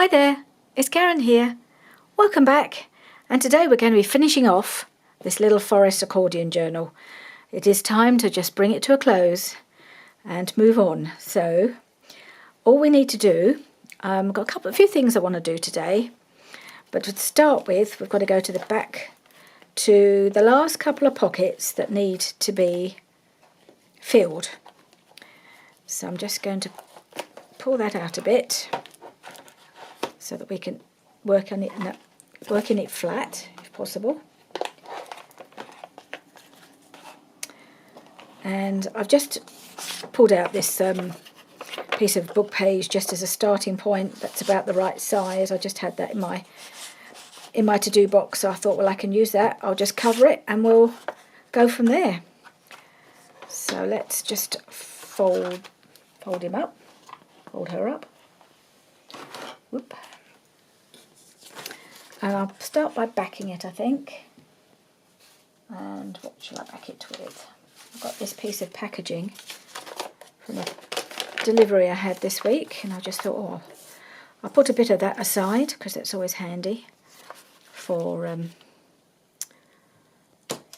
Hi there, it's Karen here. Welcome back, and today we're going to be finishing off this little forest accordion journal. It is time to just bring it to a close and move on. So all we need to do, I've got a few things I want to do today, but to start with we've got to go to the back to the last couple of pockets that need to be filled. So I'm just going to pull that out a bit so that we can work in it flat if possible. And I've just pulled out this piece of book page just as a starting point. That's about the right size. I just had that in my to-do box, so I thought, well, I can use that. I'll just cover it and we'll go from there. So let's just fold him up, fold her up. Whoop. And I'll start by backing it, I think. And what shall I back it with? I've got this piece of packaging from a delivery I had this week, and I just thought, oh, I'll put a bit of that aside because that's always handy for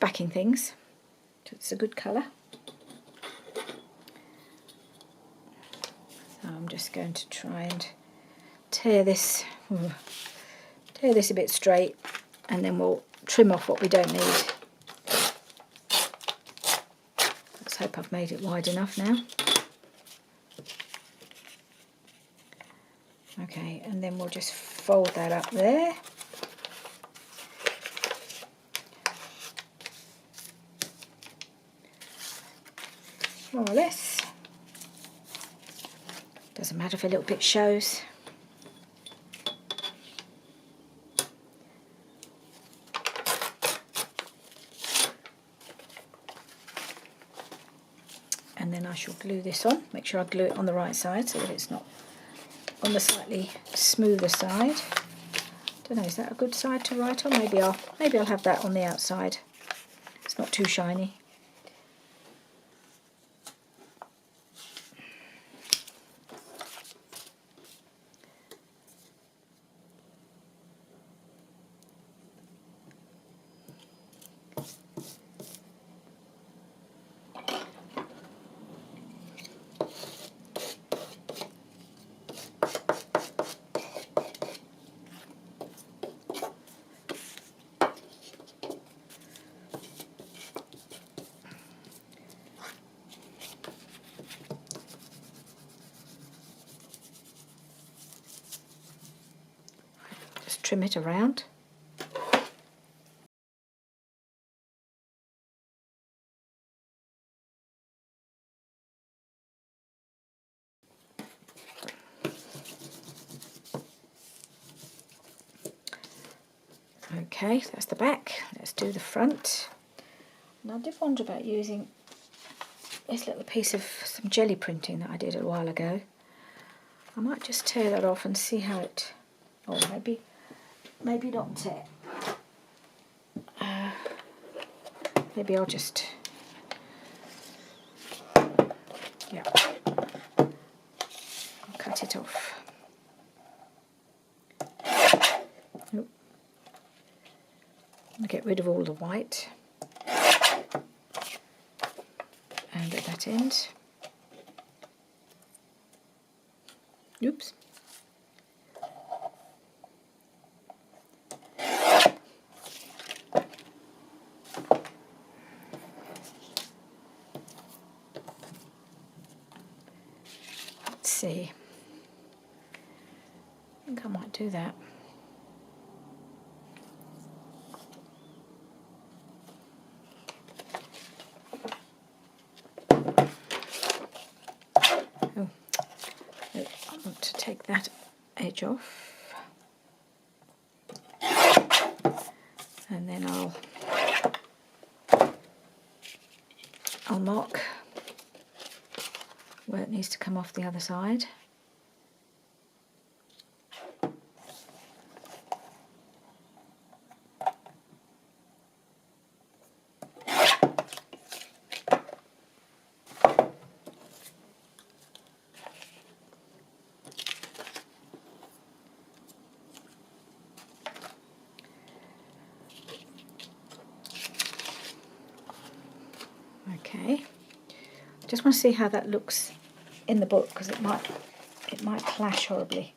backing things. So it's a good colour. So I'm just going to try and tear this a bit straight, and then we'll trim off what we don't need. Let's hope I've made it wide enough now. Okay, and then we'll just fold that up there. More or less. Doesn't matter if a little bit shows. And then I shall glue this on. Make sure I glue it on the right side so that it's not on the slightly smoother side. Don't know, is that a good side to write on? Maybe I'll have that on the outside. It's not too shiny. Trim it around. Okay, that's the back. Let's do the front. And I did wonder about using this little piece of some jelly printing that I did a while ago. I might just tear that off and see how it, or maybe not tear. Maybe I'll just, yeah, I'll cut it off. Nope. I'll get rid of all the white and at that end. Oops. Let's see. I think I might do that. Oh, I want to take that edge off. And then I'll mark where it needs to come off the other side. just want to see how that looks in the book, because it might clash horribly.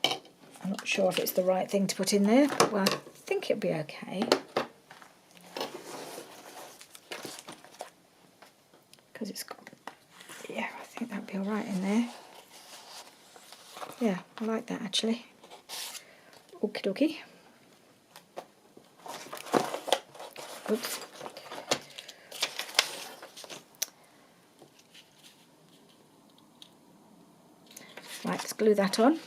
I'm not sure if it's the right thing to put in there, but well, I think it'll be okay. Because it's got, yeah, I think that'll be all right in there. Yeah, I like that actually. Okie dokie. Oops. Right, let's glue that on.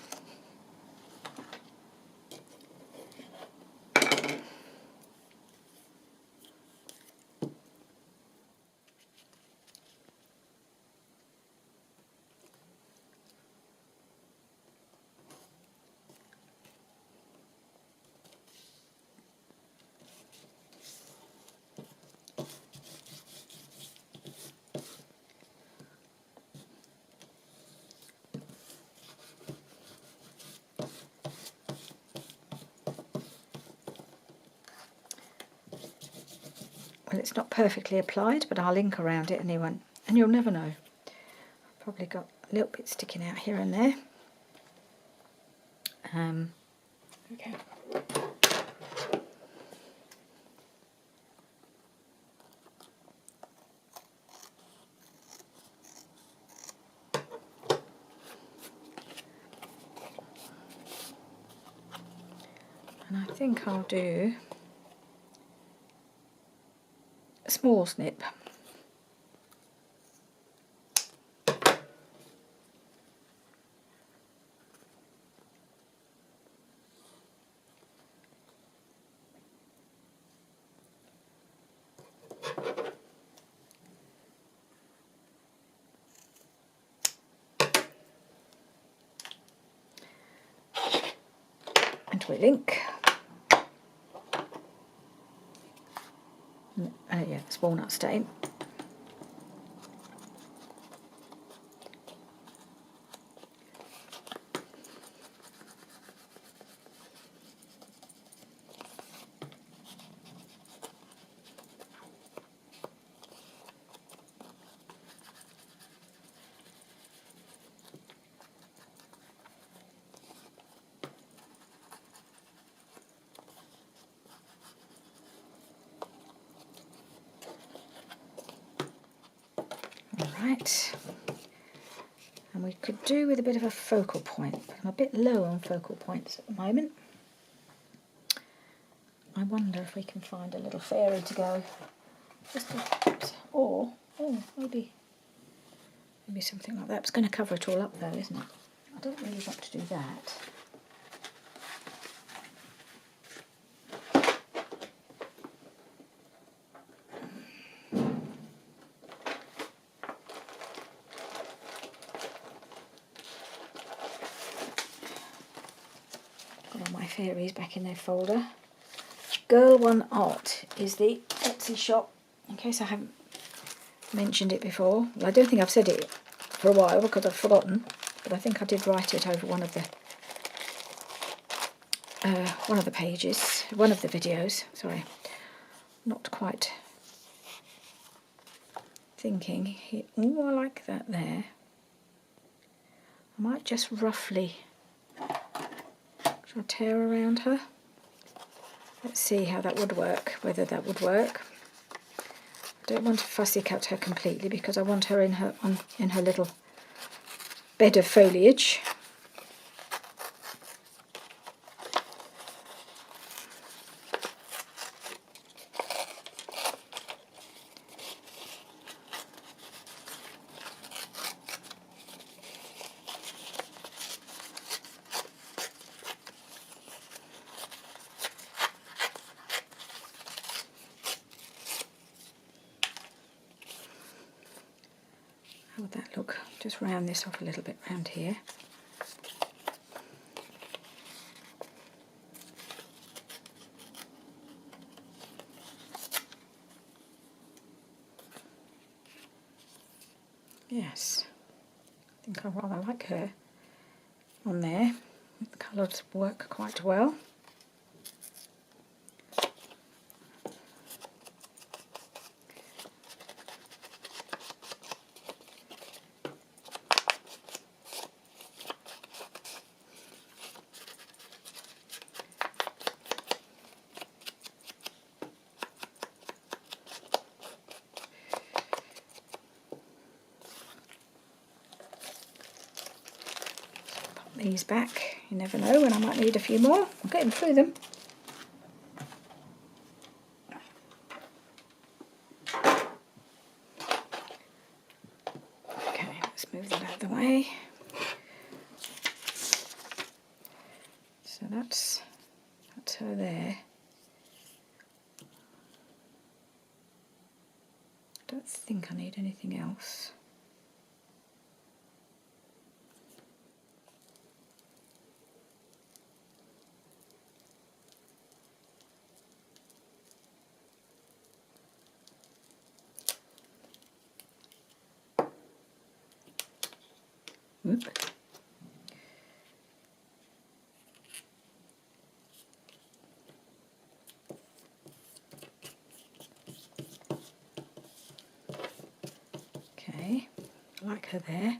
Well, it's not perfectly applied, but I'll ink around it anyway, and you'll never know. I've probably got a little bit sticking out here and there. Okay. And I think I'll do a small snip. And we'll ink. Yeah, it's walnut stain. Right, and we could do with a bit of a focal point, but I'm a bit low on focal points at the moment. I wonder if we can find a little fairy to go, just or maybe something like that. It's going to cover it all up though, isn't it? I don't really want to do that. Fairies back in their folder. Girl One Art is the Etsy shop, in case I haven't mentioned it before. Well, I don't think I've said it for a while because I've forgotten, but I think I did write it over one of the pages, one of the videos. Sorry, not quite thinking. Oh, I like that there. I might just roughly tear around her. Let's see how that would work, whether that would work. I don't want to fussy cut her completely because I want her in her little bed of foliage. How would that look? Just round this off a little bit round here. Yes, I think I rather like her on there. The colours work quite well. these back. You never know when I might need a few more. I'm getting through them. Okay, let's move that out of the way. So that's her there. I don't think I need anything else. Oop. Okay, I like her there.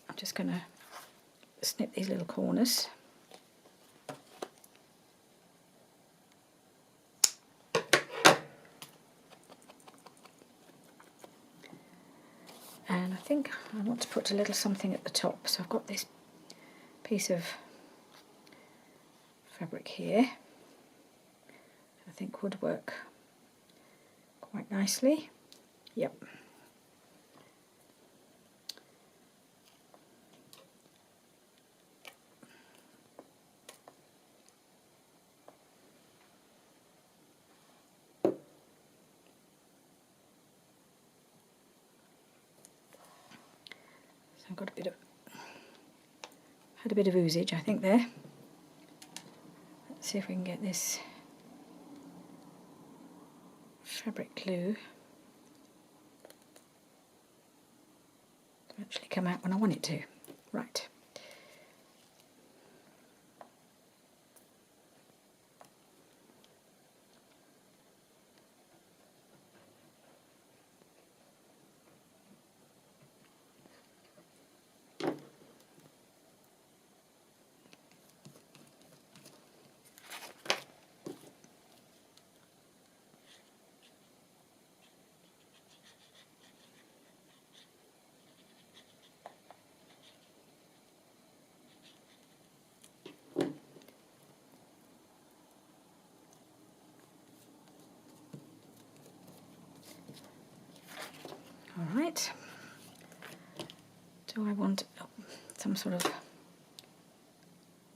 I'm just going to snip these little corners. And I think I want to put a little something at the top, so I've got this piece of fabric here. I think would work quite nicely. Yep. I've got had a bit of oozage, I think, there. Let's see if we can get this fabric glue to actually come out when I want it to. Right. Alright, do I want some sort of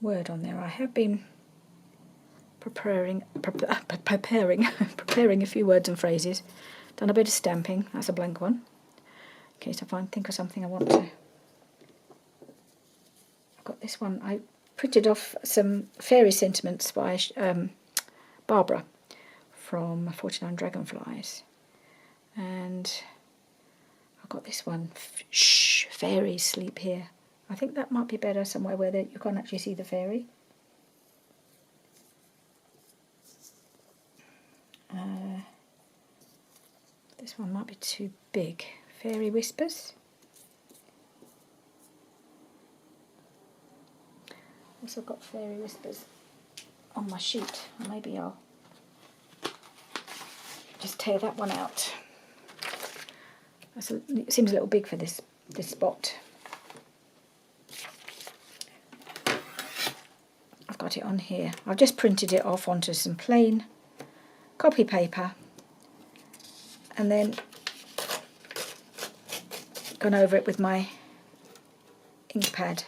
word on there? I have been preparing a few words and phrases. Done a bit of stamping, that's a blank one. In case I think of something I want to. I've got this one, I printed off some fairy sentiments by Barbara from 49 Dragonflies. And I've got this one, shh, fairies sleep here. I think that might be better somewhere where you can't actually see the fairy. This one might be too big. Fairy whispers. Also got fairy whispers on my sheet. Maybe I'll just tear that one out. It seems a little big for this spot. I've got it on here. I've just printed it off onto some plain copy paper and then gone over it with my ink pad.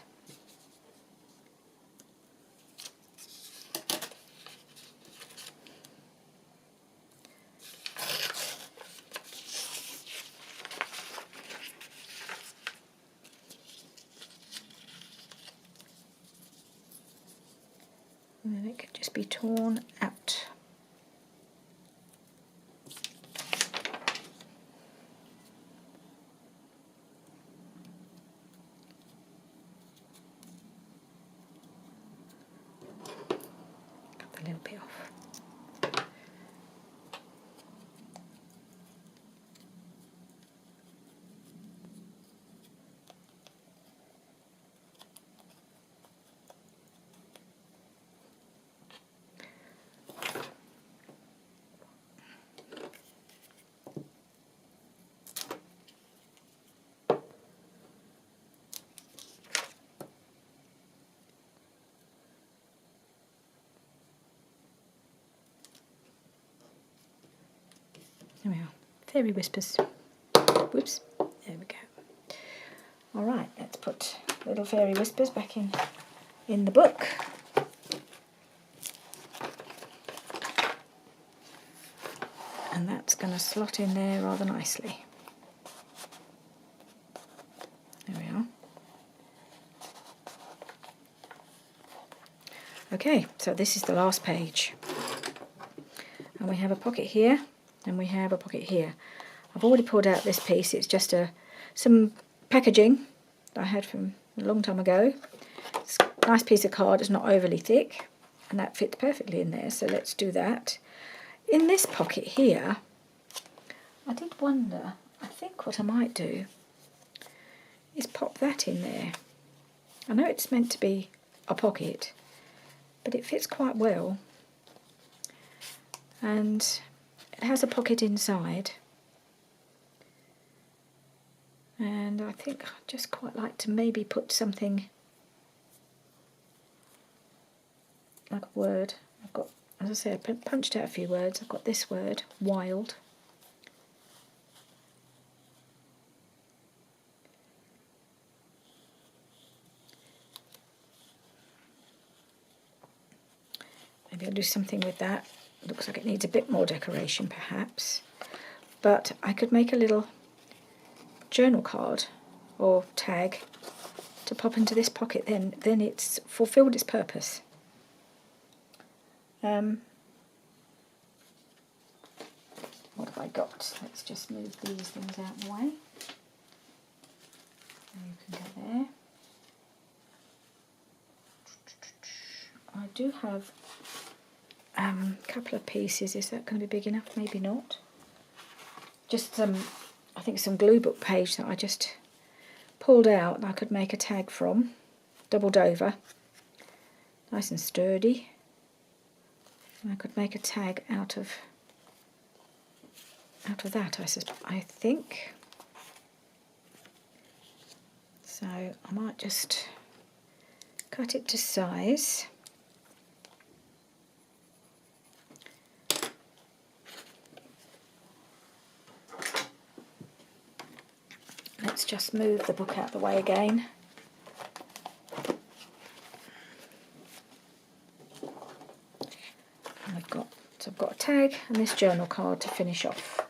And then it could just be torn out. Cut a little bit off. There we are. Fairy whispers. Whoops. There we go. Alright, let's put little fairy whispers back in the book. And that's going to slot in there rather nicely. There we are. Okay, so this is the last page. And we have a pocket here, and we have a pocket here. I've already pulled out this piece. It's just some packaging that I had from a long time ago. It's a nice piece of card. It's not overly thick, and that fits perfectly in there, so let's do that. In this pocket here, I did wonder, I think what I might do is pop that in there. I know it's meant to be a pocket, but it fits quite well. And it has a pocket inside. And I think I'd just quite like to maybe put something like a word. I've got, as I say, I punched out a few words. I've got this word, wild. Maybe I'll do something with that. Looks like it needs a bit more decoration perhaps. But I could make a little journal card or tag to pop into this pocket, then it's fulfilled its purpose. What have I got? Let's just move these things out of the way. You can go there. I do have a couple of pieces. Is that going to be big enough? Maybe not. Just some, I think some glue book page that I just pulled out and I could make a tag from. Doubled over. Nice and sturdy. And I could make a tag out of that, I think. So I might just cut it to size. Let's just move the book out of the way again. And I've got a tag and this journal card to finish off.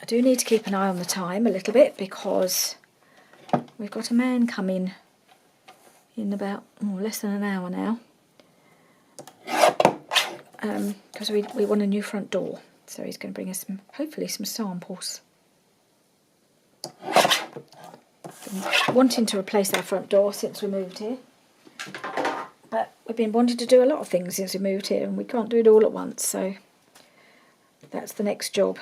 I do need to keep an eye on the time a little bit because we've got a man coming in about less than an hour now. Because we want a new front door, so he's going to bring us hopefully some samples. Been wanting to replace our front door since we moved here, but we've been wanting to do a lot of things since we moved here and we can't do it all at once, so that's the next job.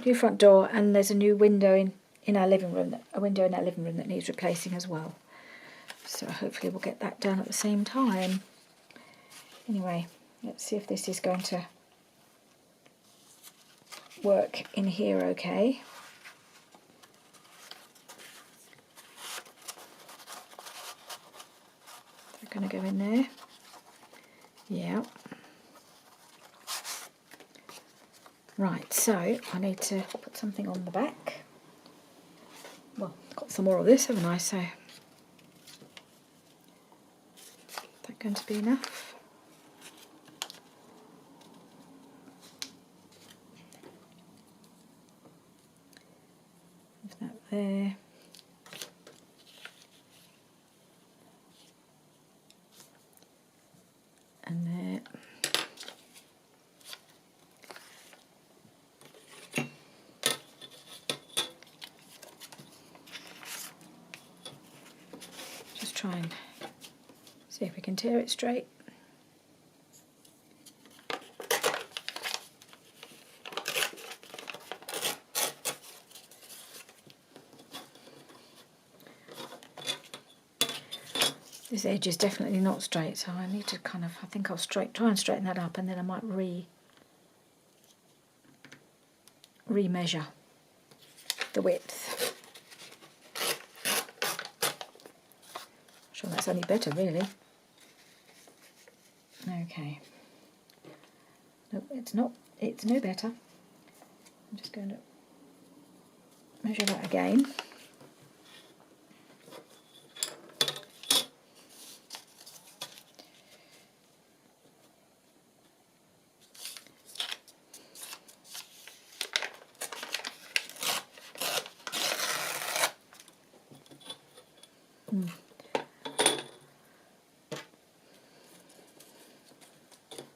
New front door, and there's a new window in our living room, that needs replacing as well, so hopefully we'll get that done at the same time. Anyway, let's see if this is going to work in here okay. They're going to go in there. Yeah. Right, so I need to put something on the back. Well, I've got some more of this, haven't I? So, is that going to be enough? That there. And there. Just try and see if we can tear it straight. This edge is definitely not straight, so I need to I think I'll try and straighten that up, and then I might re-measure the width. I'm sure that's only better, really. Okay. Nope, it's not. It's no better. I'm just going to measure that again.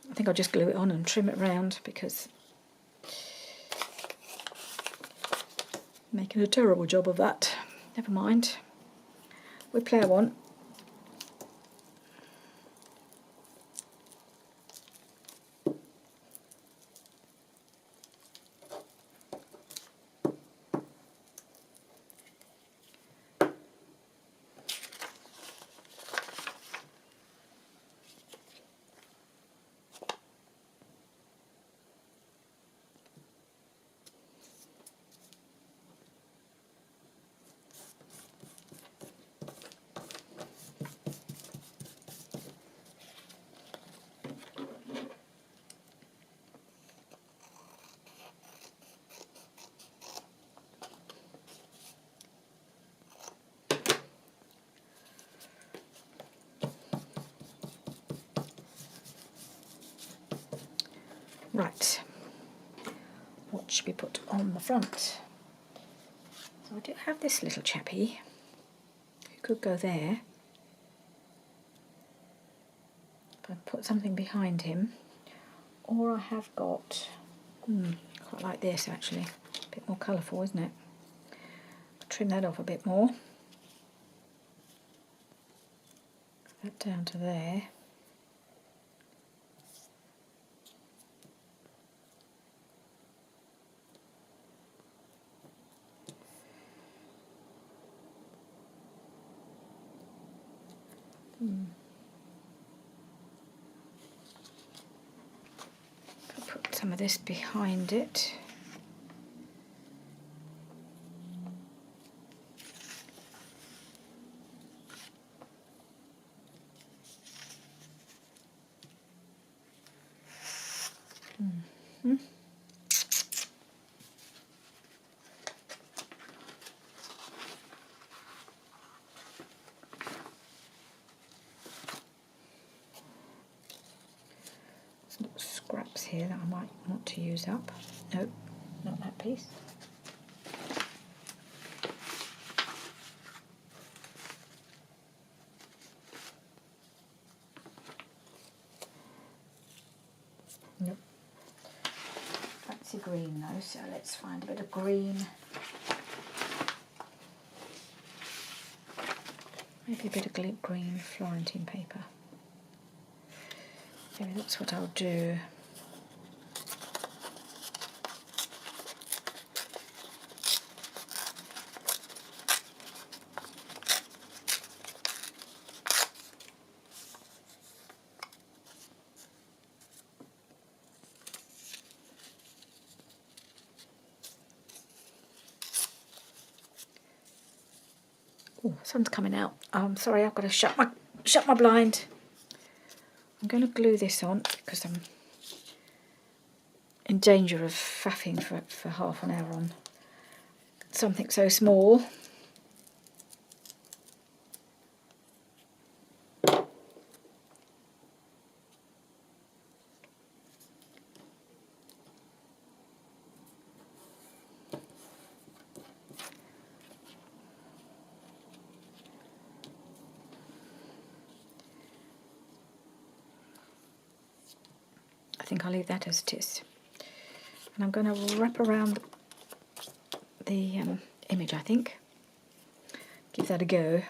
I think I'll just glue it on and trim it round because I'm making a terrible job of that. Never mind. We play I want. Right, what should we put on the front? So I do have this little chappie who could go there. If I put something behind him, or I have got, quite like this actually, a bit more colourful, isn't it? I'll trim that off a bit more. That down to there. I'll put some of this behind it. Some little scraps here that I might want to use up. Nope, not that piece. Nope. Fancy green though, so let's find a bit of green. Maybe a bit of green Florentine paper. Maybe that's what I'll do. Oh, sun's coming out. I'm sorry, I've got to shut my blind. I'm going to glue this on because I'm in danger of faffing for half an hour on something so small. I think I'll leave that as it is. And I'm going to wrap around the image, I think. Give that a go.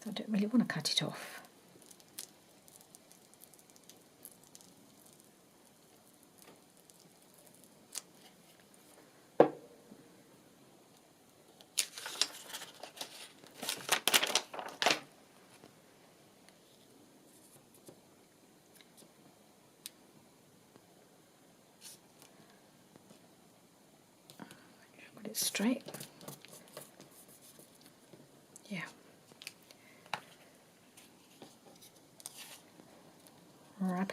I don't really want to cut it off. Got it straight. Yeah.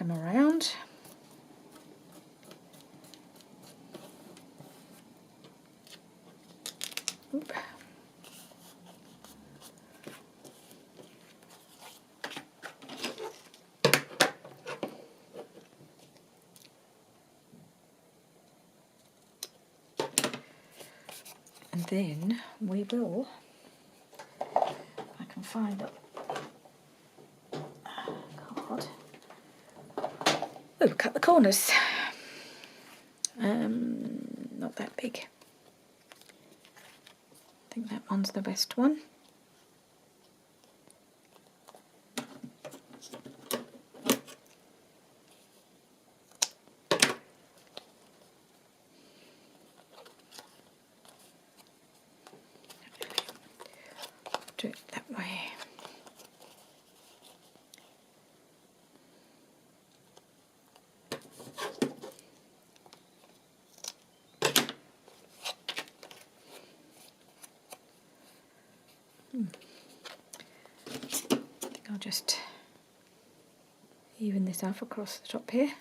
them around. Oop. And then we will, if I can find it, card. Oh, cut the corners. Not that big. I think that one's the best one. Do it that way. I think I'll just even this off across the top here.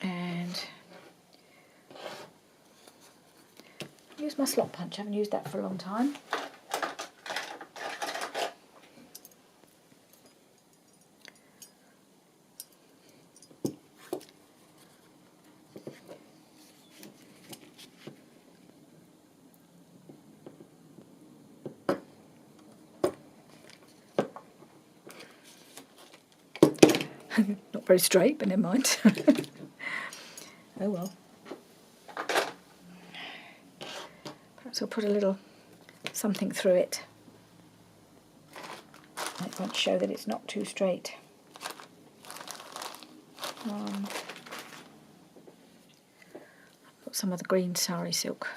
And use my slot punch. I haven't used that for a long time. Not very straight, but never mind. Oh well. Perhaps I'll put a little something through it. That might show that it's not too straight. Put some of the green sari silk.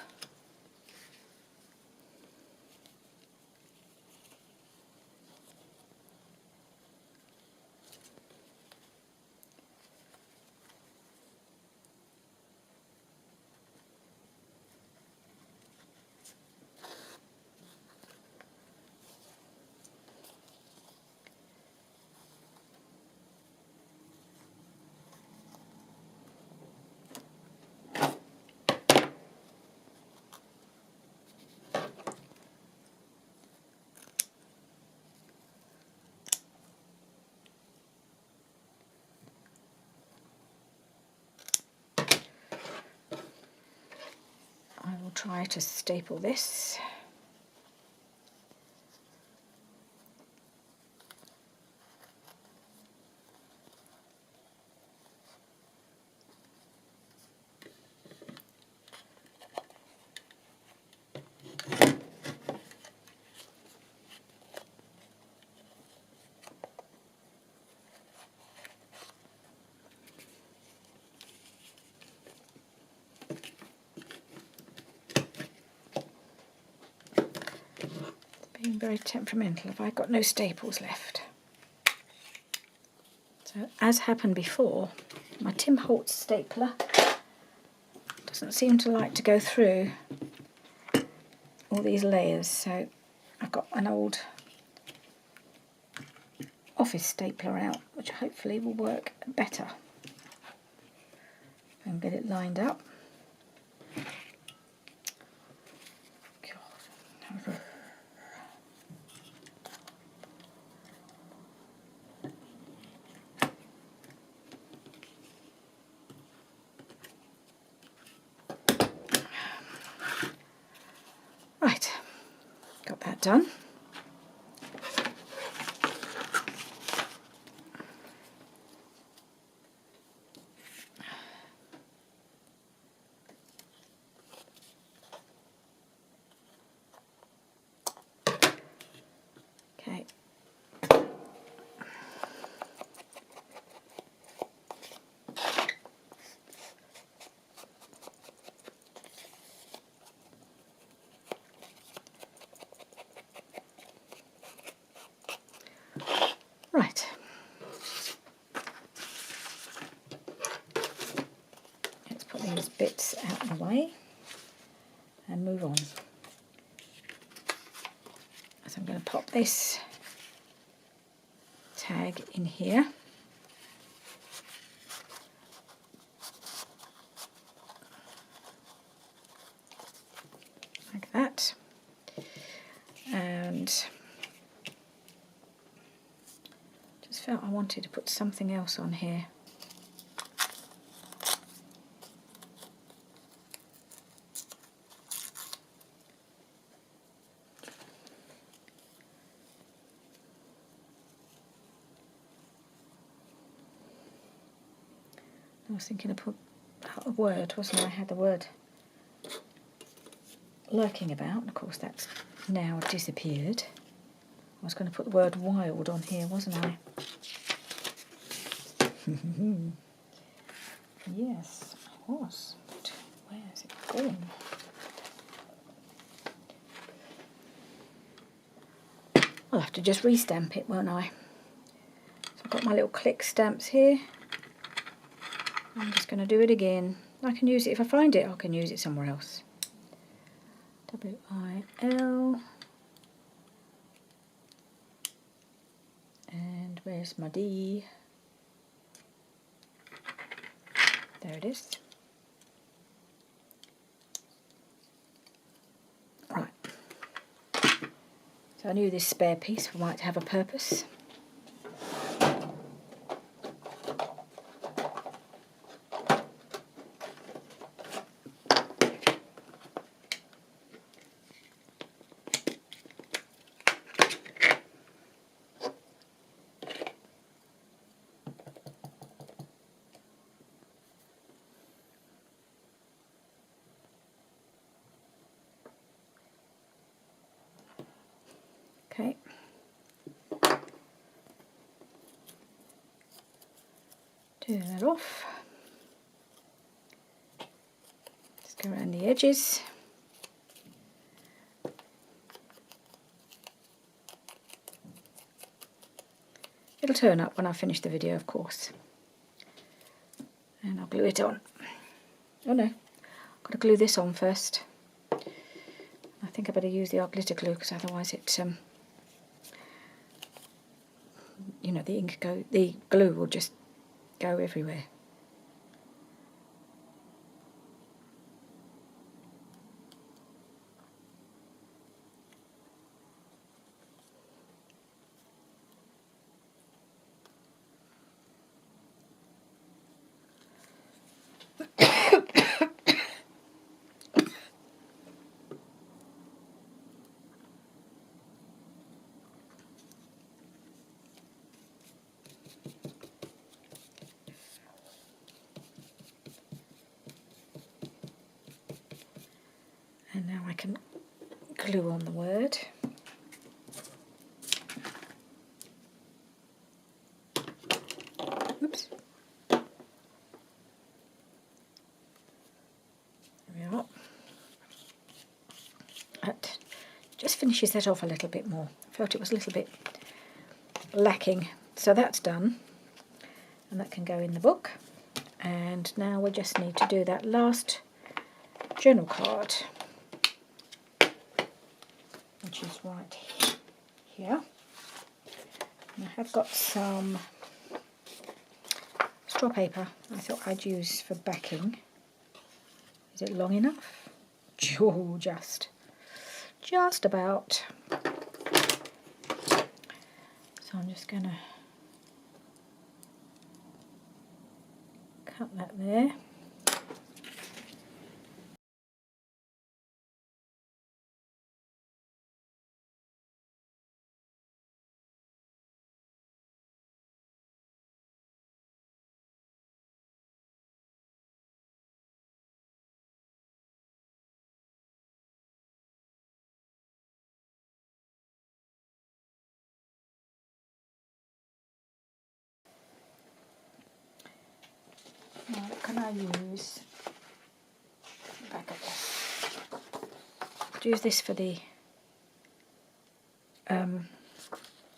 I will try to staple this. Being very temperamental if I've got no staples left. So as happened before, my Tim Holtz stapler doesn't seem to like to go through all these layers, so I've got an old office stapler out, which hopefully will work better and get it lined up. God. Right, got that done. Okay. Right. Let's put these bits out of the way and move on. So I'm going to pop this tag in here. Like that. And just felt I wanted to put something else on here. I was thinking of put a word, wasn't I? I had the word lurking about, and of course that's now disappeared. I was going to put the word wild on here, wasn't I? Yes, I was. But where has it gone? I'll have to just restamp it, won't I? So I've got my little click stamps here. I'm just going to do it again. I can use it, if I find it, I can use it somewhere else. W-I-L. And where's my D? There it is. Right. So I knew this spare piece might have a purpose. Okay. Turn that off. Just go around the edges. It'll turn up when I finish the video, of course. And I'll glue it on. Oh no, I've got to glue this on first. I think I better use the glitter glue because otherwise it, you know, the glue will just go everywhere. And now I can glue on the word. Oops. There we are. That just finishes that off a little bit more. I felt it was a little bit lacking. So that's done. And that can go in the book. And now we just need to do that last journal card, which is right here. And I have got some straw paper I thought I'd use for backing. Is it long enough? Oh, just about. So I'm just going to cut that there. Now, what can I use? Back up there. Use this for the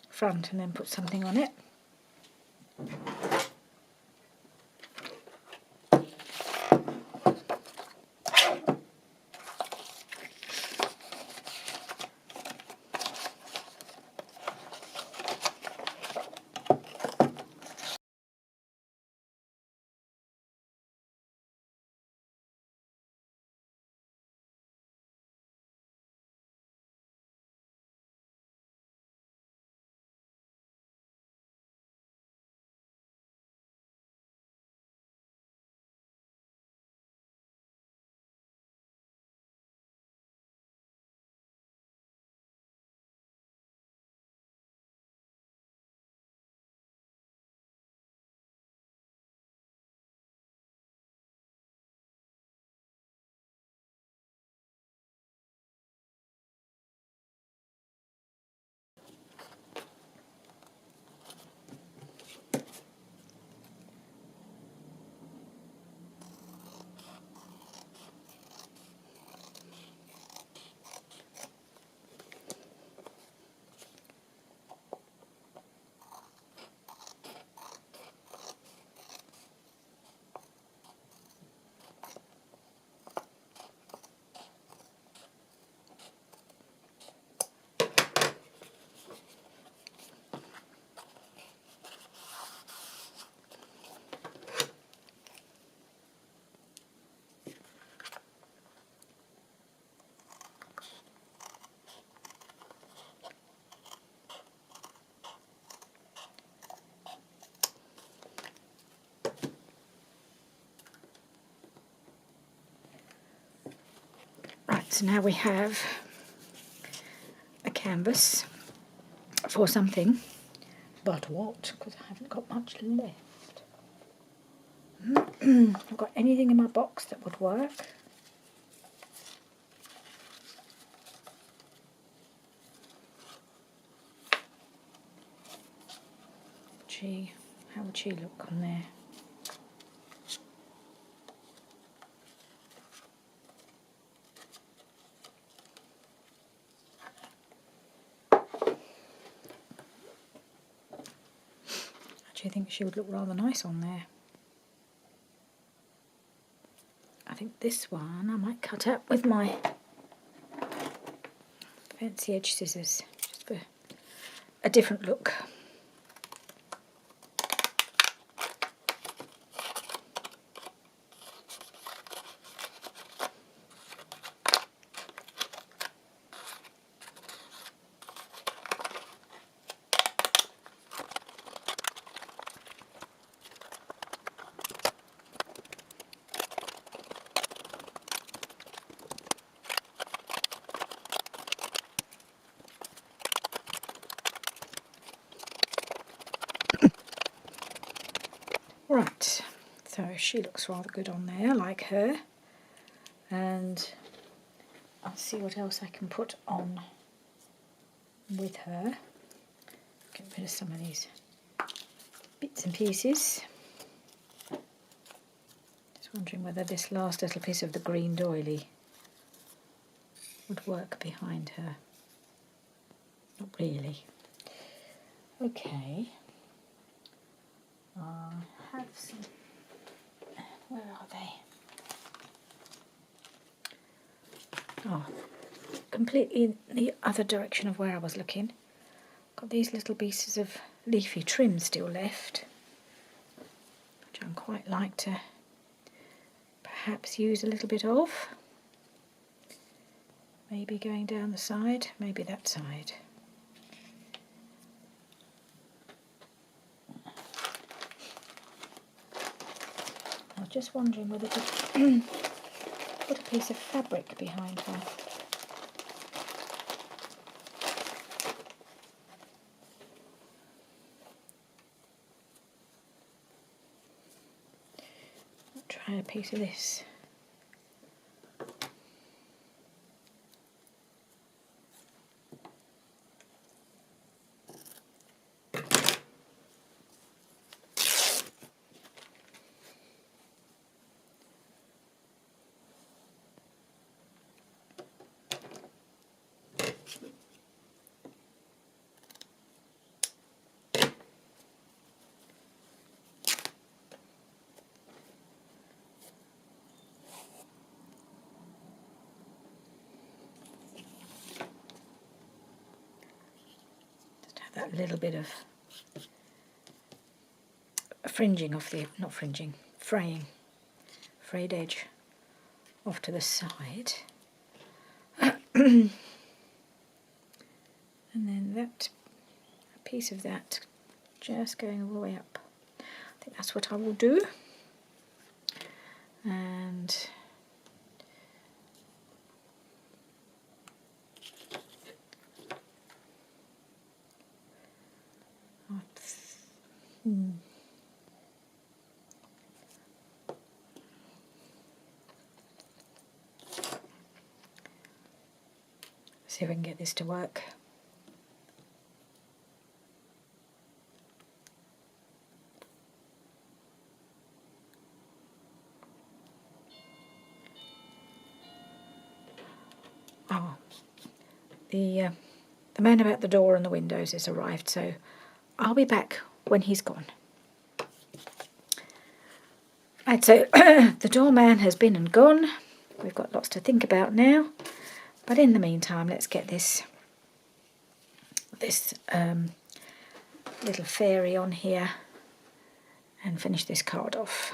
front and then put something on it. So now we have a canvas for something, but what? Because I haven't got much left. I've got anything in my box that would work. Gee, how would she look on there? I think she would look rather nice on there. I think this one I might cut out with my fancy edge scissors, just for a different look. Right, so she looks rather good on there, like her, and I'll see what else I can put on with her. Get rid of some of these bits and pieces. Just wondering whether this last little piece of the green doily would work behind her. Not really. Okay. I have some. Where are they? Oh, completely the other direction of where I was looking. Got these little pieces of leafy trim still left, which I'd quite like to perhaps use a little bit of. Maybe going down the side, maybe that side. I was just wondering whether to put a piece of fabric behind her. I'll try a piece of this. That little bit of fringing off the, not fringing, fraying, frayed edge off to the side. And then that, a piece of that just going all the way up. I think that's what I will do. And see if we can get this to work. Oh, the man about the door and the windows has arrived, so I'll be back when he's gone. Right, so the doorman has been and gone. We've got lots to think about now, but in the meantime, let's get this little fairy on here and finish this card off.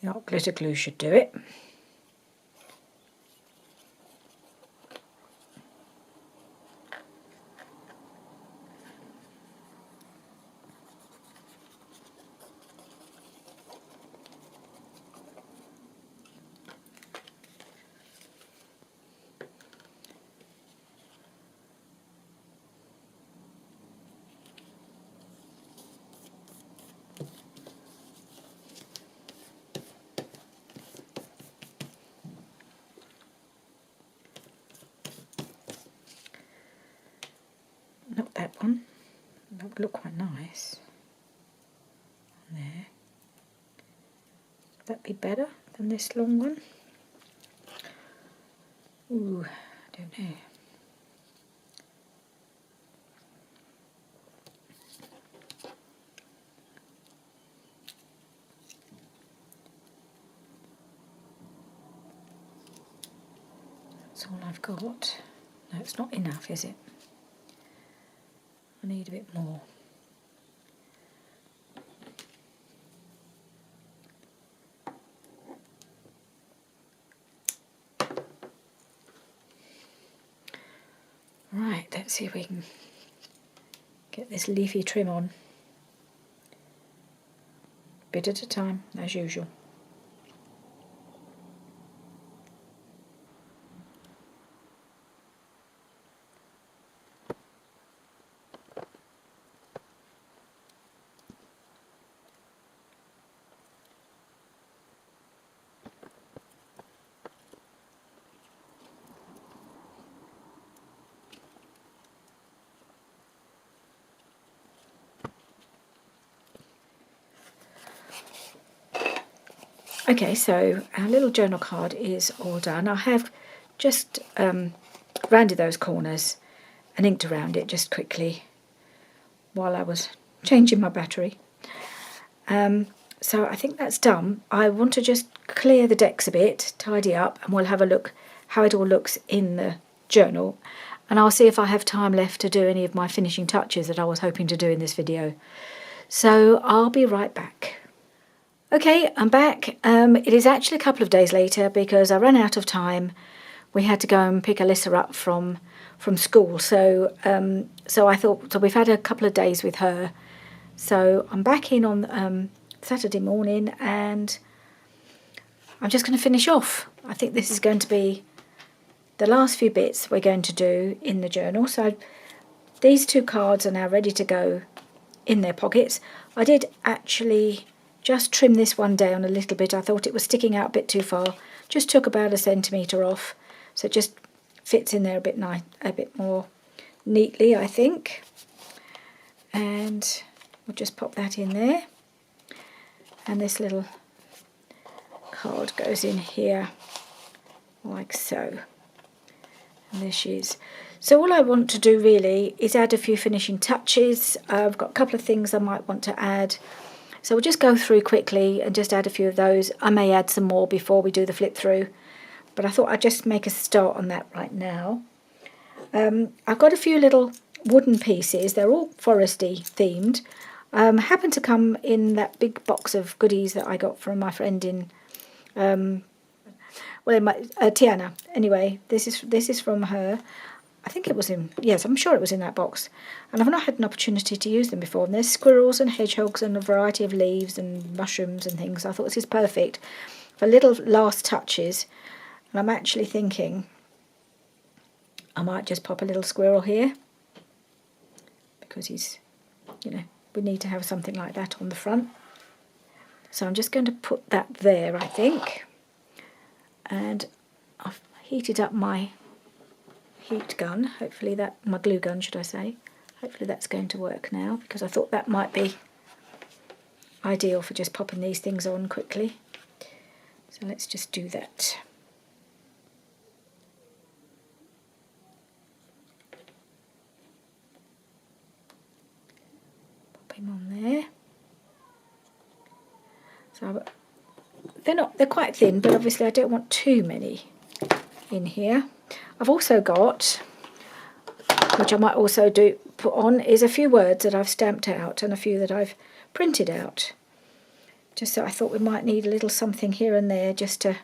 The hot glitter glue should do it. Not that one. That would look quite nice. There. Would that be better than this long one? Ooh, I don't know. That's all I've got. No, it's not enough, is it? I need a bit more. Right, let's see if we can get this leafy trim on. Bit at a time, as usual. Okay, so our little journal card is all done. I have just rounded those corners and inked around it just quickly while I was changing my battery. So I think that's done. I want to just clear the decks a bit, tidy up, and we'll have a look how it all looks in the journal. And I'll see if I have time left to do any of my finishing touches that I was hoping to do in this video. So I'll be right back. Okay, I'm back. It is actually a couple of days later because I ran out of time. We had to go and pick Alyssa up from school, so I thought, so we've had a couple of days with her. So I'm back in on Saturday morning, and I'm just going to finish off. I think this is going to be the last few bits we're going to do in the journal. So these two cards are now ready to go in their pockets. I did actually just trim this one down a little bit. I thought it was sticking out a bit too far. Just took about 1 centimetre off, so it just fits in there a bit more neatly, I think. And we'll just pop that in there. And this little card goes in here like so. And there she is. So all I want to do really is add a few finishing touches. I've got a couple of things I might want to add. So we'll just go through quickly and just add a few of those. I may add some more before we do the flip through, but I thought I'd just make a start on that right now. I've got a few little wooden pieces. They're all foresty themed. Happened to come in that big box of goodies that I got from my friend in, Tiana. Anyway, this is from her. I think it was in, yes, I'm sure it was in that box. And I've not had an opportunity to use them before. And there's squirrels and hedgehogs and a variety of leaves and mushrooms and things. I thought this is perfect for little last touches. And I'm actually thinking I might just pop a little squirrel here, because he's, we need to have something like that on the front. So I'm just going to put that there, I think. And I've heated up my heat gun, hopefully my glue gun should I say, hopefully that's going to work now, because I thought that might be ideal for just popping these things on quickly. So let's just do that. Pop him on there. So they're quite thin, but obviously I don't want too many in here. I've also got, which I might also put on, is a few words that I've stamped out and a few that I've printed out. just so I thought we might need a little something here and there just to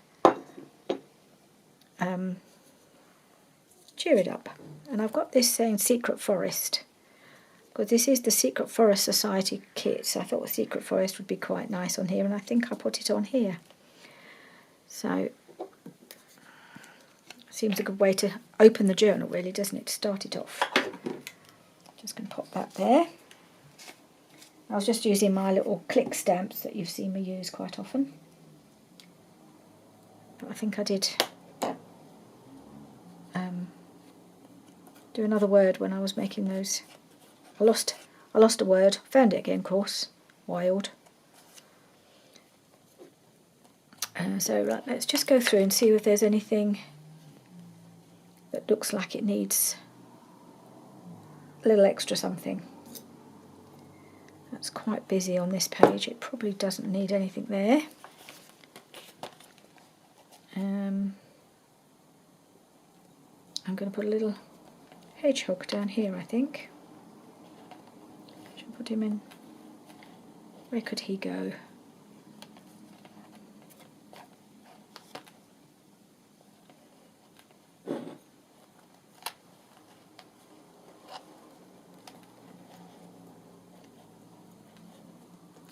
cheer it up. And I've got this saying Secret Forest, because this is the Secret Forest Society kit, so I thought the Secret Forest would be quite nice on here, and I think I put it on here. So, seems a good way to open the journal really, doesn't it, to start it off. Just going to pop that there. I was just using my little click stamps that you've seen me use quite often. But I think I did do another word when I was making those. I lost a word, found it again, of course. Wild. So right, let's just go through and see if there's anything that looks like it needs a little extra something. That's quite busy on this page. It probably doesn't need anything there. I'm going to put a little hedgehog down here, I think. Should put him in. Where could he go?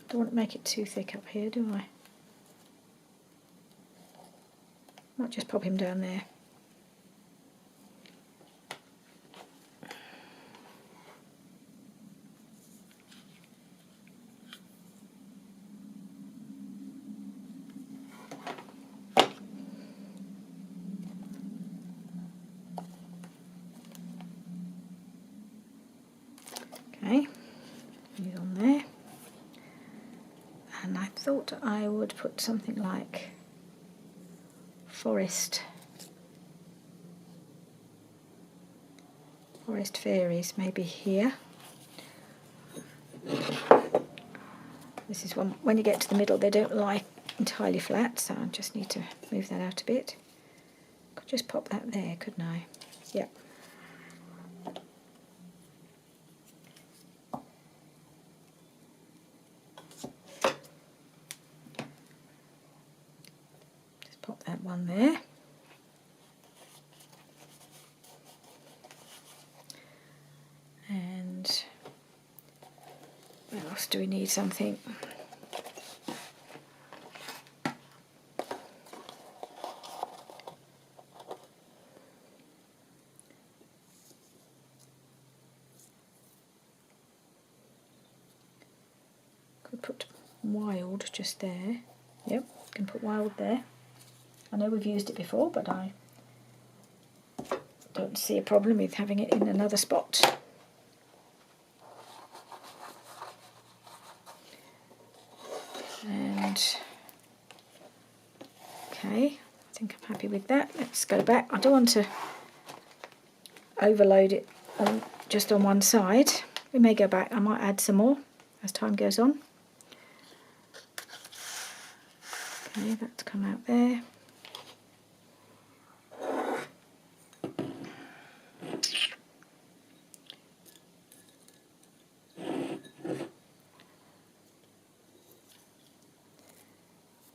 Don't want to make it too thick up here, do I? Might just pop him down there. Okay, he's on there. And I thought I would put something like forest fairies maybe here. This is when you get to the middle they don't lie entirely flat, so I just need to move that out a bit. Could just pop that there, couldn't I? Yep. Just pop that one there. And where else do we need something? Could put wild just there. Yep, can put wild there. I know we've used it before, but I don't see a problem with having it in another spot. And okay, I think I'm happy with that. Let's go back. I don't want to overload it on just on one side. We may go back. I might add some more as time goes on. Okay, that's come out there.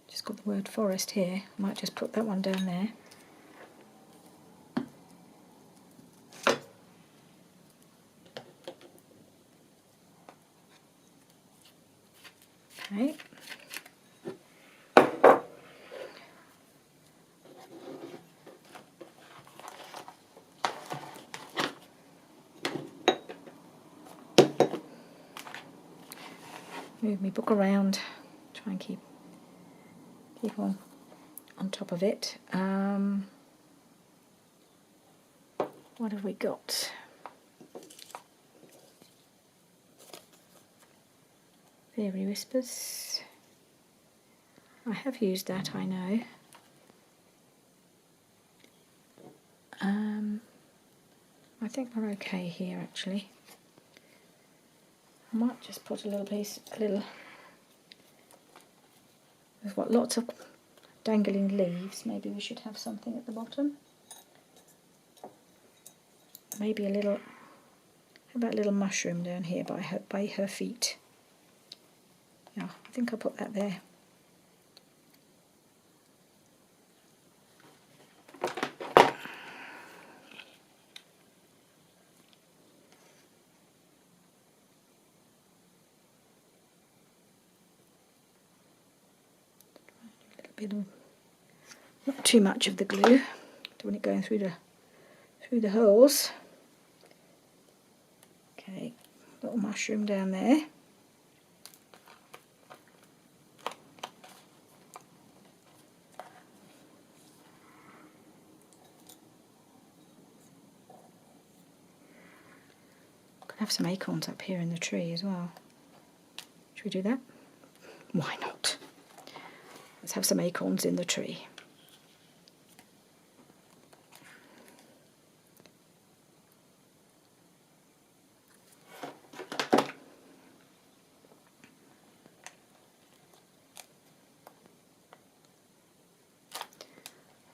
Just got the word forest here. I might just put that one down there. Okay. Move my book around, try and keep on top of it. What have we got? Fairy Whispers. I have used that, I know. I think we're okay here actually. I might just put a little piece, we've got lots of dangling leaves, maybe we should have something at the bottom. Maybe a little, how about a little mushroom down here by her feet. Yeah, I think I'll put that there. bit of, not too much of the glue. Don't want it going through the holes. Okay, little mushroom down there. Could have some acorns up here in the tree as well. Should we do that? Why not? Let's have some acorns in the tree.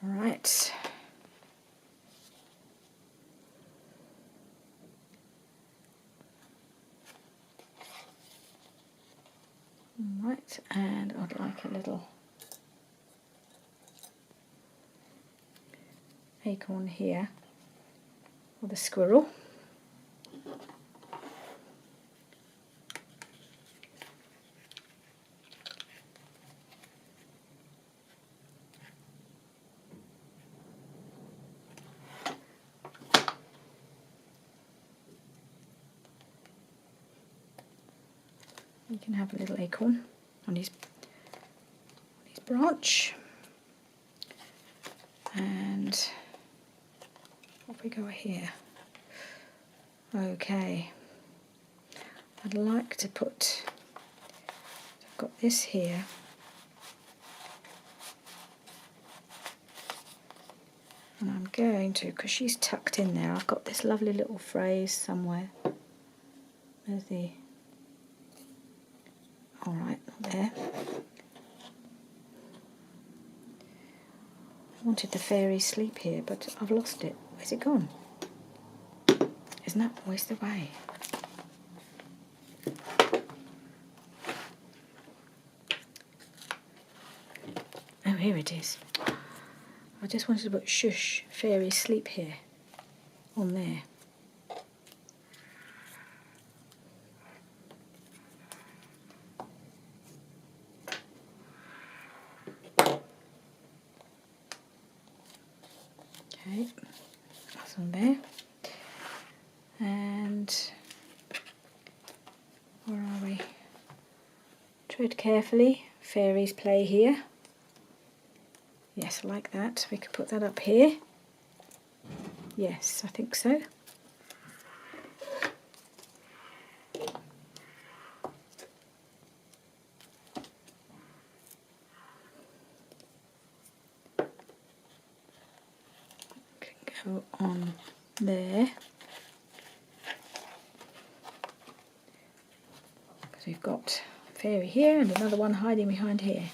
Right. Right, and I'd like a little acorn here for the squirrel. You can have a little acorn on his branch. And what have we got here? Okay, I'd like to put, I've got this here. And I'm going to, because she's tucked in there, I've got this lovely little phrase somewhere. There's the, all right, there. I wanted the fairy sleep here, but I've lost it. Where's it gone? Isn't that always the way? Oh, here it is. I just wanted to put shush, fairy sleep here, on there. Okay, that's on there. And where are we? Tread carefully, fairies play here. Yes, I like that. We could put that up here. Yes, I think so. Go on there. Because we've got a fairy here and another one hiding behind here.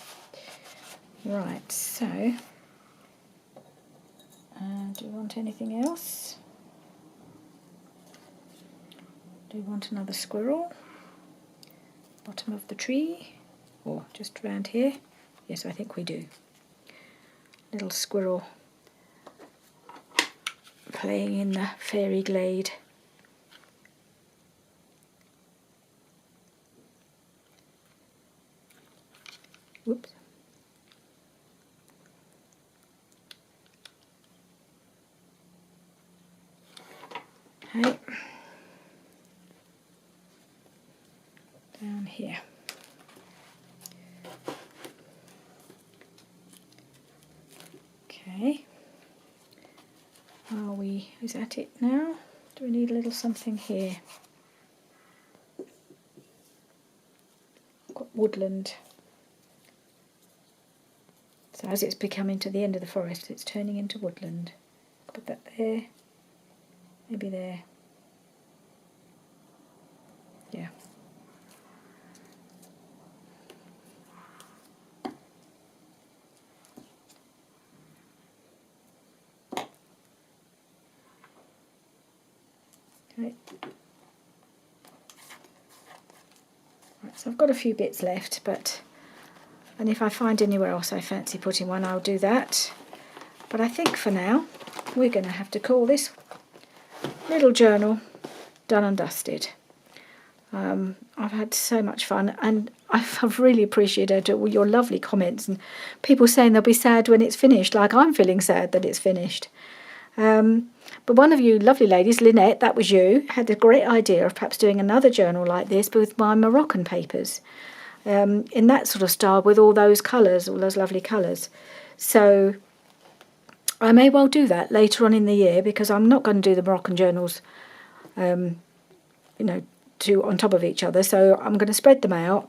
Right, so do you want anything else? Do you want another squirrel? Bottom of the tree? Or just around here? Yes, I think we do. Little squirrel playing in the fairy glade. Whoops. Okay. Down here. Okay. Are we, is that it now? Do we need a little something here? I've got woodland. So as it's becoming to the end of the forest, it's turning into woodland. Put that there. Maybe there. Yeah. Okay. Right, so I've got a few bits left, and if I find anywhere else I fancy putting one, I'll do that. But I think for now, we're going to have to call this little journal done and dusted. I've had so much fun, and I've really appreciated all your lovely comments and people saying they'll be sad when it's finished, like I'm feeling sad that it's finished. But one of you lovely ladies, Lynette, that was you, had the great idea of perhaps doing another journal like this, but with my Moroccan papers, in that sort of style with all those colours, all those lovely colours. So I may well do that later on in the year, because I'm not going to do the Moroccan journals, two on top of each other. So I'm going to spread them out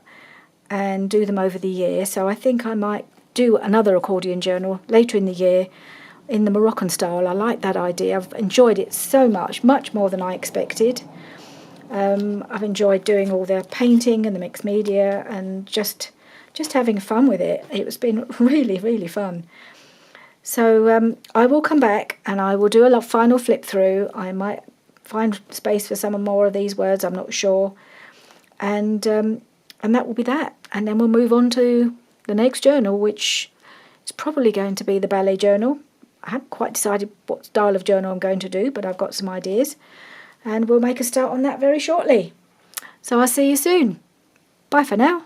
and do them over the year. So I think I might do another accordion journal later in the year in the Moroccan style. I like that idea. I've enjoyed it so much more than I expected. I've enjoyed doing all the painting and the mixed media and just having fun with it. It's been really, really fun. So I will come back and I will do a final flip through. I might find space for some more of these words, I'm not sure. And that will be that. And then we'll move on to the next journal, which is probably going to be the ballet journal. I haven't quite decided what style of journal I'm going to do, but I've got some ideas. And we'll make a start on that very shortly. So I'll see you soon. Bye for now.